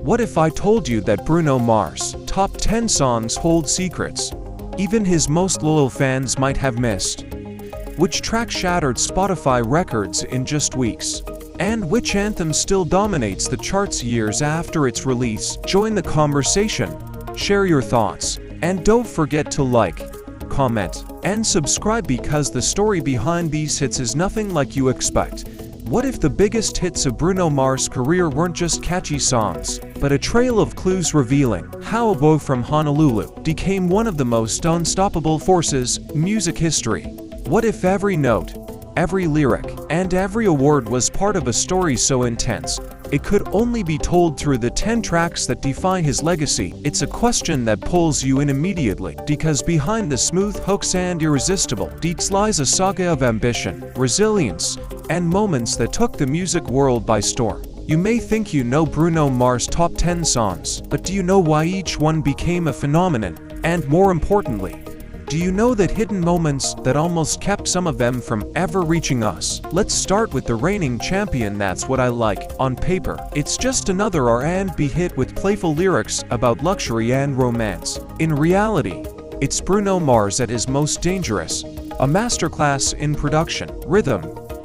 What if I told you that Bruno Mars' top 10 songs hold secrets even his most loyal fans might have missed? Which track shattered Spotify records in just weeks? And which anthem still dominates the charts years after its release? Join the conversation, share your thoughts, and don't forget to like, comment, and subscribe because the story behind these hits is nothing like you expect. What if the biggest hits of Bruno Mars' career weren't just catchy songs, but a trail of clues revealing how a boy from Honolulu became one of the most unstoppable forces in music history? What if every note, every lyric, and every award was part of a story so intense it could only be told through the 10 tracks that define his legacy? It's a question that pulls you in immediately, because behind the smooth hooks and irresistible beats lies a saga of ambition, resilience, and moments that took the music world by storm. You may think you know Bruno Mars' top 10 songs, but do you know why each one became a phenomenon? And more importantly, do you know that hidden moments that almost kept some of them from ever reaching us? Let's start with the reigning champion. That's What I Like. On paper, it's just another R&B hit with playful lyrics about luxury and romance. In reality, it's Bruno Mars at his most dangerous, a masterclass in production, rhythm,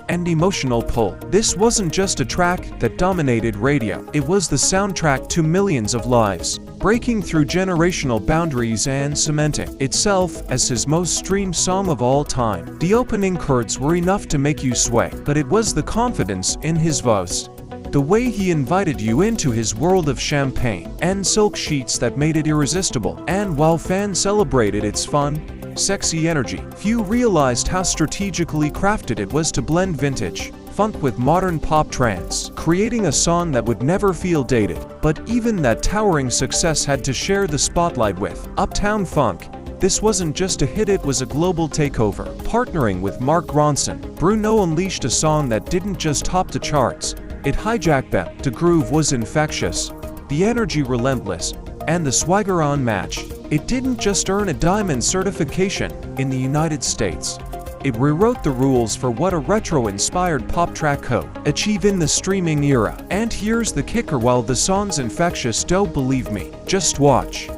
and emotional pull. This wasn't just a track that dominated radio, it was the soundtrack to millions of lives, breaking through generational boundaries and cementing itself as his most streamed song of all time. The opening chords were enough to make you sway, but it was the confidence in his voice, the way he invited you into his world of champagne and silk sheets that made it irresistible. And while fans celebrated its fun, sexy energy, few realized how strategically crafted it was to blend vintage funk with modern pop trance, creating a song that would never feel dated. But even that towering success had to share the spotlight with Uptown Funk. This wasn't just a hit, it was a global takeover. Partnering with Mark Ronson, Bruno unleashed a song that didn't just top the charts, it hijacked them. The groove was infectious, the energy relentless, and the swagger unmatched. It didn't just earn a diamond certification in the United States, it rewrote the rules for what a retro-inspired pop track could achieve in the streaming era. And here's the kicker: while the song's infectious, don't believe me, just watch.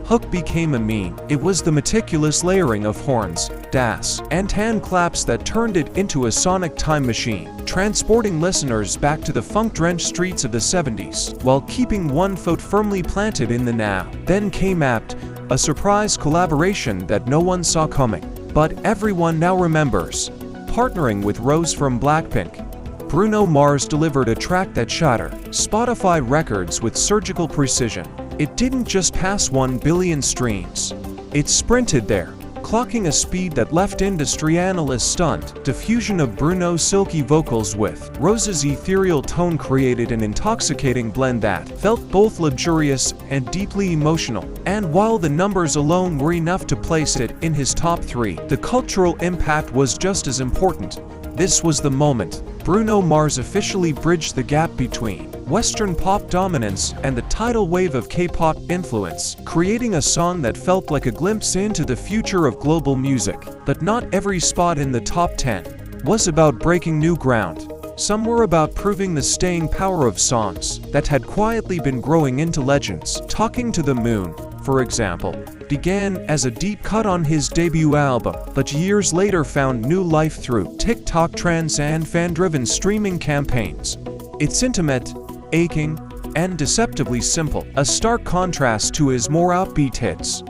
Hook became a meme. It was the meticulous layering of horns, das, and hand claps that turned it into a sonic time machine, transporting listeners back to the funk-drenched streets of the 70s, while keeping one foot firmly planted in the now. Then came Apt, a surprise collaboration that no one saw coming, but everyone now remembers. Partnering with Rose from Blackpink, Bruno Mars delivered a track that shattered Spotify records with surgical precision. It didn't just pass 1 billion streams, it sprinted there, clocking a speed that left industry analysts stunned. The fusion of Bruno's silky vocals with Rose's ethereal tone created an intoxicating blend that felt both luxurious and deeply emotional. And while the numbers alone were enough to place it in his top 3, the cultural impact was just as important. This was the moment Bruno Mars officially bridged the gap between Western pop dominance and the tidal wave of K-pop influence, creating a song that felt like a glimpse into the future of global music. But not every spot in the top 10 was about breaking new ground. Some were about proving the staying power of songs that had quietly been growing into legends. Talking to the Moon, for example, began as a deep cut on his debut album, but years later found new life through TikTok trends and fan-driven streaming campaigns. It's intimate, aching, and deceptively simple, a stark contrast to his more upbeat hits.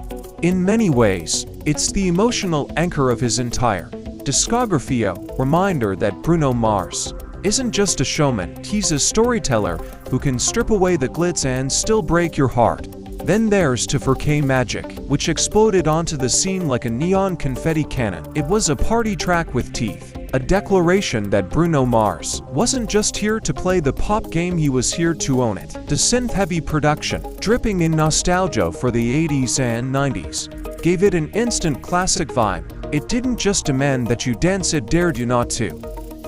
In many ways, it's the emotional anchor of his entire discography, a reminder that Bruno Mars isn't just a showman, he's a storyteller who can strip away the glitz and still break your heart. Then there's To Magic, which exploded onto the scene like a neon confetti cannon. It was a party track with teeth, a declaration that Bruno Mars wasn't just here to play the pop game, he was here to own it. The synth-heavy production, dripping in nostalgia for the 80s and 90s, gave it an instant classic vibe. It didn't just demand that you dance, it dared you not to.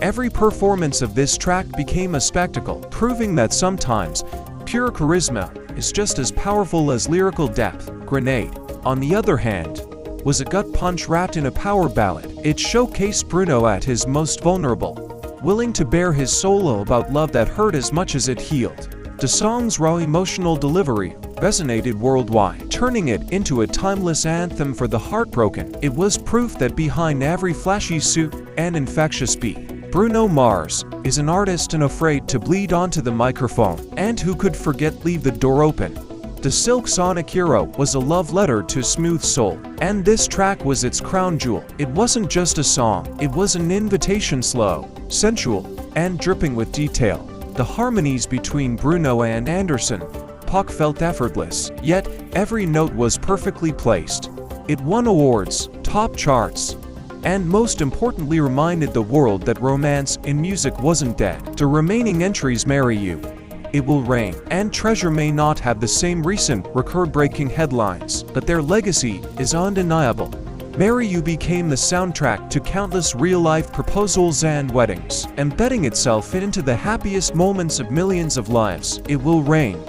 Every performance of this track became a spectacle, proving that sometimes pure charisma is just as powerful as lyrical depth. Grenade, on the other hand, was a gut punch wrapped in a power ballad. It showcased Bruno at his most vulnerable, willing to bare his soul about love that hurt as much as it healed. The song's raw emotional delivery resonated worldwide, turning it into a timeless anthem for the heartbroken. It was proof that behind every flashy suit and infectious beat, Bruno Mars is an artist unafraid to bleed onto the microphone. And who could forget Leave the Door Open? The Silk Sonic Hero was a love letter to smooth soul, and this track was its crown jewel. It wasn't just a song, it was an invitation, slow, sensual, and dripping with detail. The harmonies between Bruno and Anderson .Paak felt effortless, yet every note was perfectly placed. It won awards, top charts, and most importantly reminded the world that romance in music wasn't dead. The remaining entries, Marry You, It Will Rain, and Treasure, may not have the same recent record-breaking headlines, but their legacy is undeniable. Marry You became the soundtrack to countless real-life proposals and weddings, embedding itself into the happiest moments of millions of lives. It Will Rain,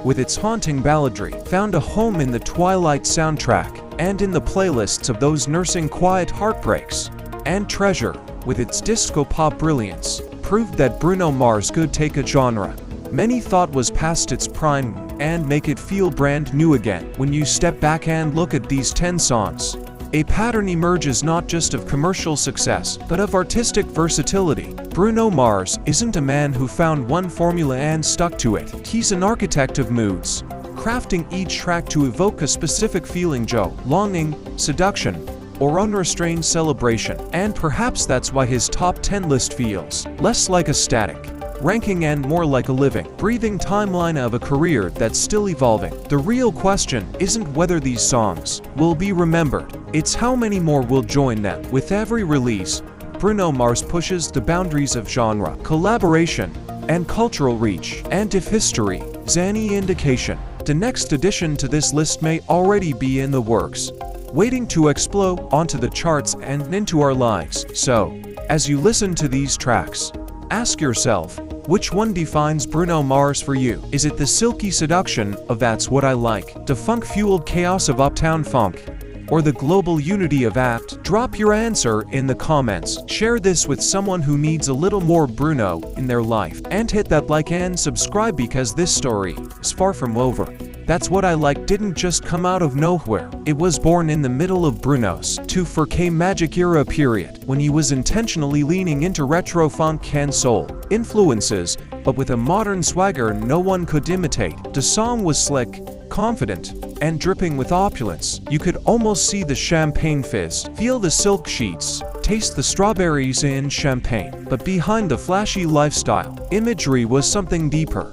with its haunting balladry, found a home in the Twilight soundtrack and in the playlists of those nursing quiet heartbreaks. And Treasure, with its disco-pop brilliance, proved that Bruno Mars could take a genre many thought was past its prime and make it feel brand new again. When you step back and look at these 10 songs, a pattern emerges not just of commercial success, but of artistic versatility. Bruno Mars isn't a man who found one formula and stuck to it. He's an architect of moods, crafting each track to evoke a specific feeling: joy, longing, seduction, or unrestrained celebration. And perhaps that's why his top 10 list feels less like a static ranking and more like a living, breathing timeline of a career that's still evolving. The real question isn't whether these songs will be remembered, it's how many more will join them. With every release, Bruno Mars pushes the boundaries of genre, collaboration, and cultural reach. And if history is any indication, the next addition to this list may already be in the works, waiting to explode onto the charts and into our lives. So, as you listen to these tracks, ask yourself, which one defines Bruno Mars for you? Is it the silky seduction of That's What I Like, the funk-fueled chaos of Uptown Funk, or the global unity of Apt? Drop your answer in the comments. Share this with someone who needs a little more Bruno in their life. And hit that like and subscribe, because this story is far from over. That's What I Like didn't just come out of nowhere. It was born in the middle of Bruno's 2-4K magic era period, when he was intentionally leaning into retro funk and soul influences, but with a modern swagger no one could imitate. The song was slick, confident, and dripping with opulence. You could almost see the champagne fizz, feel the silk sheets, taste the strawberries in champagne. But behind the flashy lifestyle imagery was something deeper.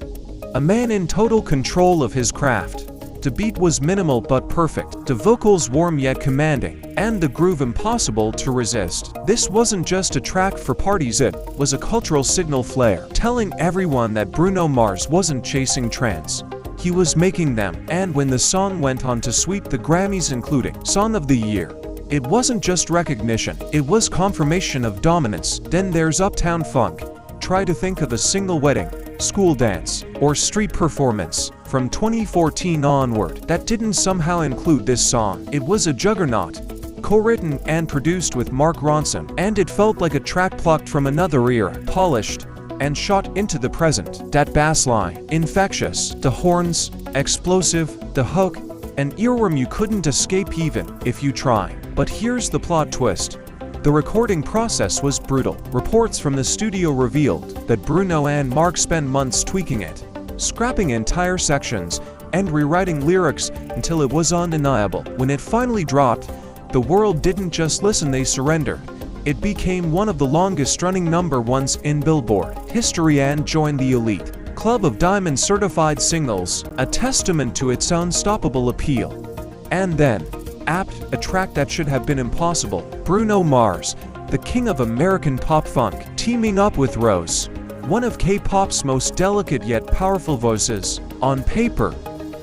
A man in total control of his craft. The beat was minimal but perfect, the vocals warm yet commanding, and the groove impossible to resist. This wasn't just a track for parties, it was a cultural signal flare, telling everyone that Bruno Mars wasn't chasing trends, he was making them. And when the song went on to sweep the Grammys, including Song of the Year, it wasn't just recognition, it was confirmation of dominance. Then there's Uptown Funk. Try to think of a single wedding, school dance, or street performance from 2014 onward that didn't somehow include this song. It was a juggernaut, co-written and produced with Mark Ronson, and it felt like a track plucked from another era, polished and shot into the present. That bass line, infectious, the horns, explosive, the hook, an earworm you couldn't escape even if you tried. But here's the plot twist. The recording process was brutal. Reports from the studio revealed that Bruno and Mark spent months tweaking it, scrapping entire sections, and rewriting lyrics until it was undeniable. When it finally dropped, the world didn't just listen, they surrendered. It became one of the longest-running #1s in Billboard history and joined the elite club of diamond certified singles, a testament to its unstoppable appeal. And then, Apt, a track that should have been impossible. Bruno Mars, the king of American pop funk, teaming up with Rose, one of K-pop's most delicate yet powerful voices. On paper,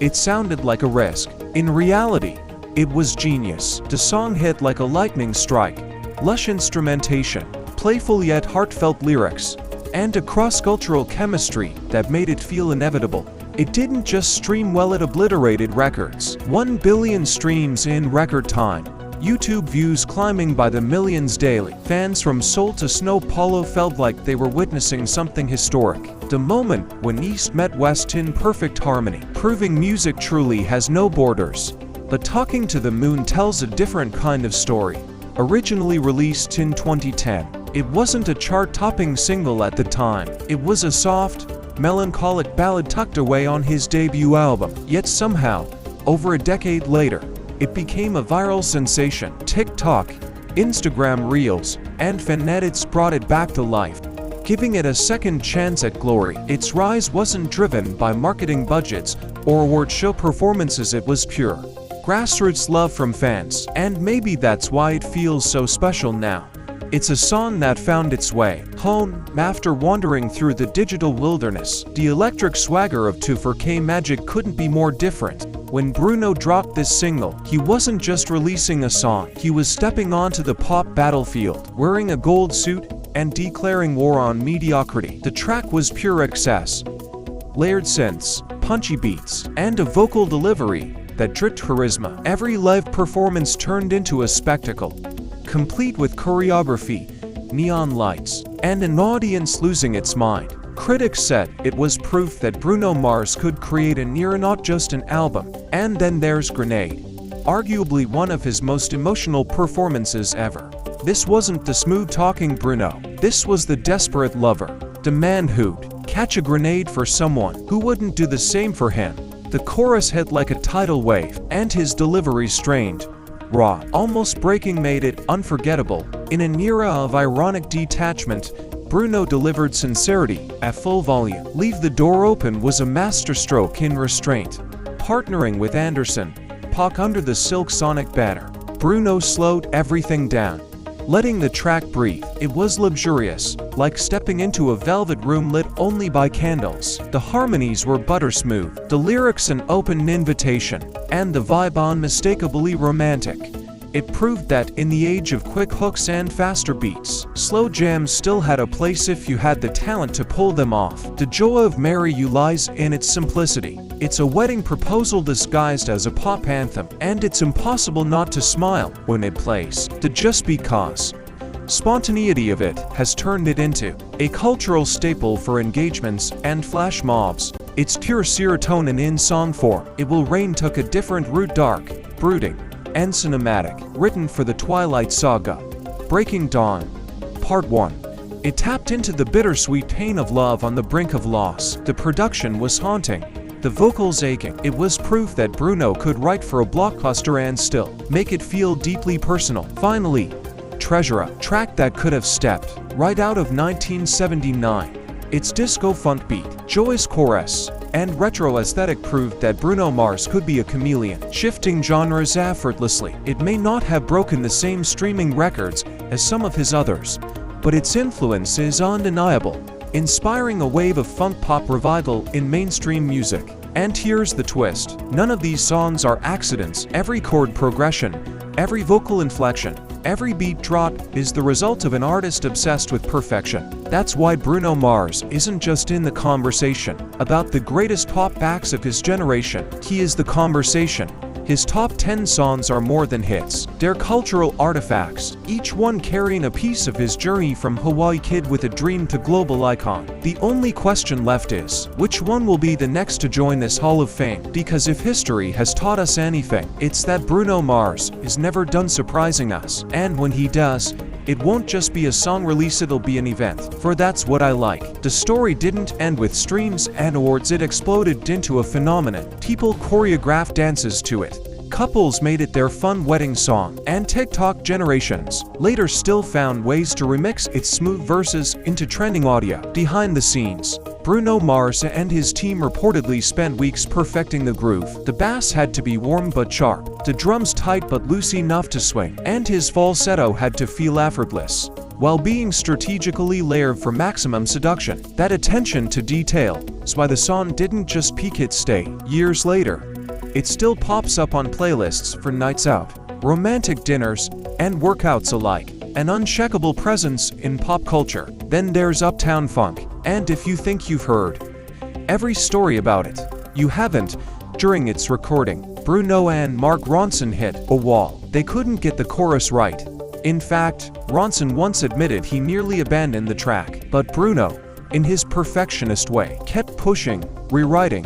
it sounded like a risk. In reality, it was genius. The song hit like a lightning strike. Lush instrumentation, playful yet heartfelt lyrics, and a cross-cultural chemistry that made it feel inevitable. It didn't just stream well, it obliterated records. 1 billion streams in record time. YouTube views climbing by the millions daily. Fans from Seoul to São Paulo felt like they were witnessing something historic. The moment when East met West in perfect harmony, proving music truly has no borders. But Talking to the Moon tells a different kind of story. Originally released in 2010, it wasn't a chart-topping single at the time. It was a soft, melancholic ballad tucked away on his debut album. Yet somehow, over a decade later, it became a viral sensation. TikTok, Instagram Reels, and fanedits brought it back to life, giving it a second chance at glory. Its rise wasn't driven by marketing budgets or award show performances, it was pure grassroots love from fans, and maybe that's why it feels so special now. It's a song that found its way home after wandering through the digital wilderness. The electric swagger of 2-4K magic couldn't be more different. When Bruno dropped this single, he wasn't just releasing a song, he was stepping onto the pop battlefield, wearing a gold suit and declaring war on mediocrity. The track was pure excess, layered synths, punchy beats, and a vocal delivery that dripped charisma. Every live performance turned into a spectacle, complete with choreography, neon lights, and an audience losing its mind. Critics said it was proof that Bruno Mars could create an era, not just an album. And then there's Grenade, arguably one of his most emotional performances ever. This wasn't the smooth-talking Bruno. This was the desperate lover, the man who'd catch a grenade for someone who wouldn't do the same for him. The chorus hit like a tidal wave, and his delivery strained, raw, almost breaking, made it unforgettable. In an era of ironic detachment, Bruno delivered sincerity at full volume. Leave the Door Open was a masterstroke in restraint. Partnering with Anderson, .Paak under the Silk Sonic banner, Bruno slowed everything down, letting the track breathe. It was luxurious, like stepping into a velvet room lit only by candles. The harmonies were buttersmooth, the lyrics an open invitation, and the vibe unmistakably romantic. It proved that in the age of quick hooks and faster beats, slow jams still had a place if you had the talent to pull them off. The joy of Marry You lies in its simplicity. It's a wedding proposal disguised as a pop anthem, and it's impossible not to smile when it plays. The just because spontaneity of it has turned it into a cultural staple for engagements and flash mobs. It's pure serotonin in song form. It Will Rain took a different route, dark, brooding, and cinematic, written for the Twilight Saga. Breaking Dawn, Part 1. It tapped into the bittersweet pain of love on the brink of loss. The production was haunting, the vocals aching. It was proof that Bruno could write for a blockbuster and still make it feel deeply personal. Finally, Treasure, a track that could have stepped right out of 1979. Its disco funk beat, joyous chorus, and retro aesthetic proved that Bruno Mars could be a chameleon, shifting genres effortlessly. It may not have broken the same streaming records as some of his others, but its influence is undeniable, inspiring a wave of funk pop revival in mainstream music. And here's the twist: none of these songs are accidents. Every chord progression, every vocal inflection, every beat drop is the result of an artist obsessed with perfection. That's why Bruno Mars isn't just in the conversation about the greatest pop acts of his generation. He is the conversation. His top 10 songs are more than hits. They're cultural artifacts, each one carrying a piece of his journey from Hawaii kid with a dream to global icon. The only question left is, which one will be the next to join this Hall of Fame? Because if history has taught us anything, it's that Bruno Mars is never done surprising us. And when he does, it won't just be a song release, it'll be an event. For that's what I like. The story didn't end with streams and awards, it exploded into a phenomenon. People choreographed dances to it. Couples made it their fun wedding song, and TikTok generations later still found ways to remix its smooth verses into trending audio. Behind the scenes, Bruno Mars and his team reportedly spent weeks perfecting the groove. The bass had to be warm but sharp, the drums tight but loose enough to swing, and his falsetto had to feel effortless, while being strategically layered for maximum seduction. That attention to detail is why the song didn't just peak, it stayed. Years later, it still pops up on playlists for nights out, romantic dinners, and workouts alike. An unshakable presence in pop culture. Then there's Uptown Funk, and if you think you've heard every story about it, you haven't. During its recording, Bruno and Mark Ronson hit a wall. They couldn't get the chorus right. In fact, Ronson once admitted he nearly abandoned the track, but Bruno, in his perfectionist way, kept pushing, rewriting,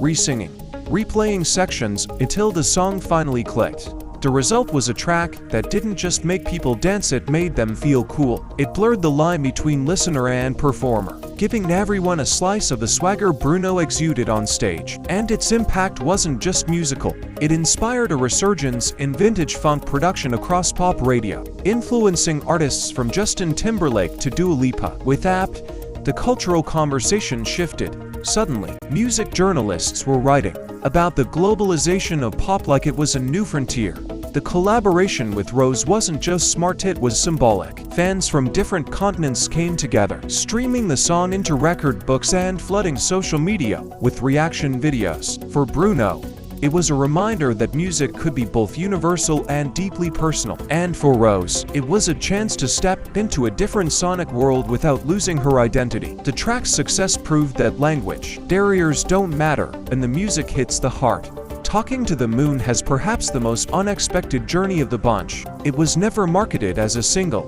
re-singing, replaying sections until the song finally clicked. The result was a track that didn't just make people dance, it made them feel cool. It blurred the line between listener and performer, giving everyone a slice of the swagger Bruno exuded on stage. And its impact wasn't just musical. It inspired a resurgence in vintage funk production across pop radio, influencing artists from Justin Timberlake to Dua Lipa. With Apt, the cultural conversation shifted. Suddenly, music journalists were writing about the globalization of pop like it was a new frontier. The collaboration with Rose wasn't just smart, it was symbolic. Fans from different continents came together, streaming the song into record books and flooding social media with reaction videos. For Bruno, it was a reminder that music could be both universal and deeply personal. And for Rose, it was a chance to step into a different sonic world without losing her identity. The track's success proved that language barriers don't matter, and the music hits the heart. Talking to the Moon has perhaps the most unexpected journey of the bunch. It was never marketed as a single,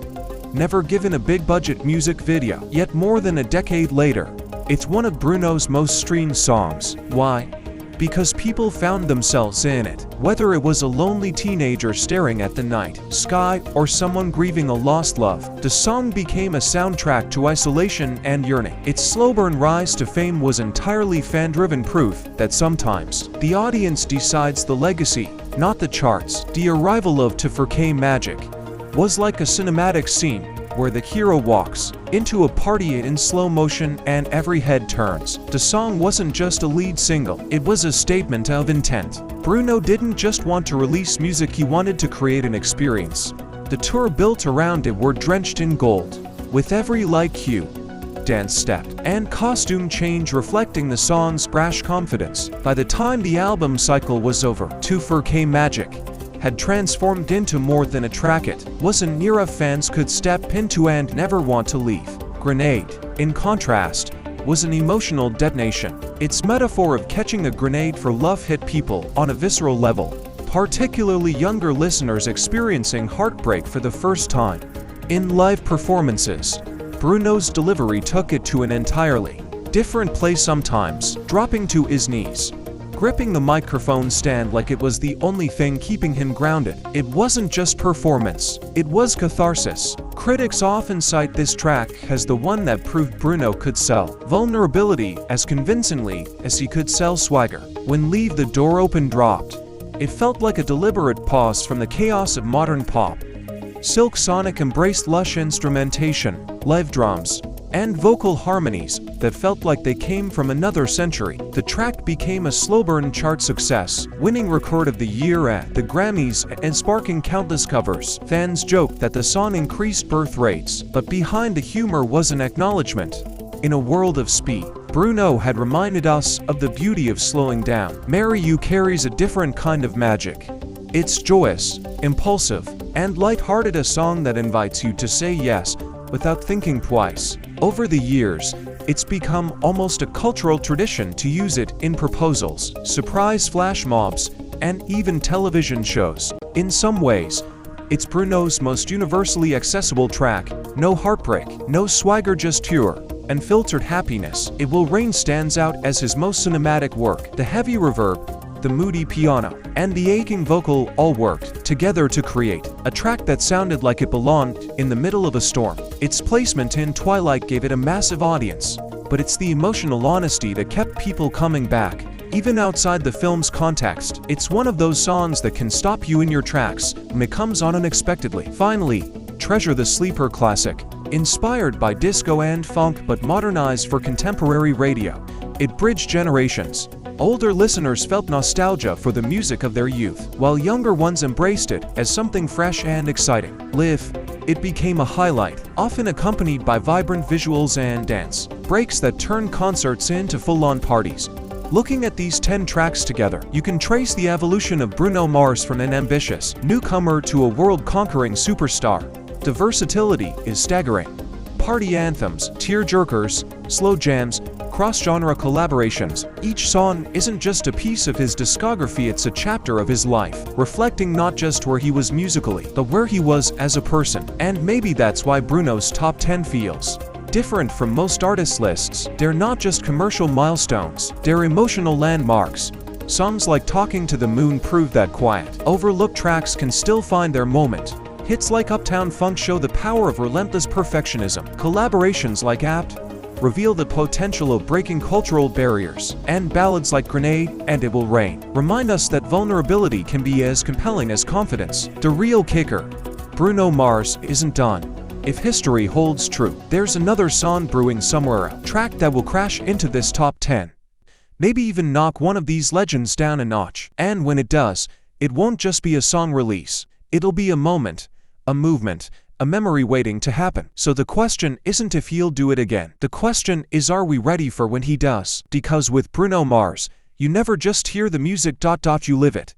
never given a big-budget music video, yet more than a decade later, it's one of Bruno's most streamed songs. Why? Because people found themselves in it. Whether it was a lonely teenager staring at the night sky or someone grieving a lost love, the song became a soundtrack to isolation and yearning. Its slow burn rise to fame was entirely fan-driven, proof that sometimes the audience decides the legacy, not the charts. The arrival of To Forget Magic was like a cinematic scene where the hero walks into a party in slow motion and every head turns. The song wasn't just a lead single, it was a statement of intent. Bruno didn't just want to release music, he wanted to create an experience. The tour built around it were drenched in gold, with every light cue, dance step, and costume change reflecting the song's brash confidence. By the time the album cycle was over, To Forget Magic had transformed into more than a track. It was an era fans could step into and never want to leave. Grenade, in contrast, was an emotional detonation. Its metaphor of catching a grenade for love hit people on a visceral level, particularly younger listeners experiencing heartbreak for the first time. In live performances, Bruno's delivery took it to an entirely different place, sometimes dropping to his knees, gripping the microphone stand like it was the only thing keeping him grounded. It wasn't just performance, it was catharsis. Critics often cite this track as the one that proved Bruno could sell vulnerability as convincingly as he could sell swagger. When Leave the Door Open dropped, it felt like a deliberate pause from the chaos of modern pop. Silk Sonic embraced lush instrumentation, live drums, and vocal harmonies that felt like they came from another century. The track became a slow-burn chart success, winning Record of the Year at the Grammys and sparking countless covers. Fans joked that the song increased birth rates, but behind the humor was an acknowledgement. In a world of speed, Bruno had reminded us of the beauty of slowing down. Marry You carries a different kind of magic. It's joyous, impulsive, and light-hearted, a song that invites you to say yes without thinking twice. Over the years, it's become almost a cultural tradition to use it in proposals, surprise flash mobs, and even television shows. In some ways, it's Bruno's most universally accessible track. No heartbreak, no swagger, just pure, unfiltered happiness. It Will Rain stands out as his most cinematic work. The heavy reverb, the moody piano, and the aching vocal all worked together to create a track that sounded like it belonged in the middle of a storm. Its placement in Twilight gave it a massive audience, but it's the emotional honesty that kept people coming back, even outside the film's context. It's one of those songs that can stop you in your tracks when it comes on unexpectedly. Finally, Treasure, the sleeper classic, inspired by disco and funk but modernized for contemporary radio. It bridged generations. Older listeners felt nostalgia for the music of their youth, while younger ones embraced it as something fresh and exciting. Live, it became a highlight, often accompanied by vibrant visuals and dance breaks that turned concerts into full-on parties. Looking at these 10 tracks together, you can trace the evolution of Bruno Mars from an ambitious newcomer to a world-conquering superstar. The versatility is staggering. party anthems, tear-jerkers, slow jams, cross-genre collaborations. Each song isn't just a piece of his discography, it's a chapter of his life, reflecting not just where he was musically, but where he was as a person. And maybe that's why Bruno's top 10 feels different from most artists' lists. They're not just commercial milestones, they're emotional landmarks. Songs like Talking to the Moon prove that quiet, overlooked tracks can still find their moment. Hits like Uptown Funk show the power of relentless perfectionism. Collaborations like Apt reveal the potential of breaking cultural barriers. And ballads like Grenade and It Will Rain remind us that vulnerability can be as compelling as confidence. The real kicker: Bruno Mars isn't done. If history holds true, there's another song brewing somewhere, a track that will crash into this top 10. Maybe even knock one of these legends down a notch. And when it does, it won't just be a song release. It'll be a moment, a movement, a memory waiting to happen. So the question isn't if he'll do it again. The question is, are we ready for when he does? Because with Bruno Mars, you never just hear the music, you live it.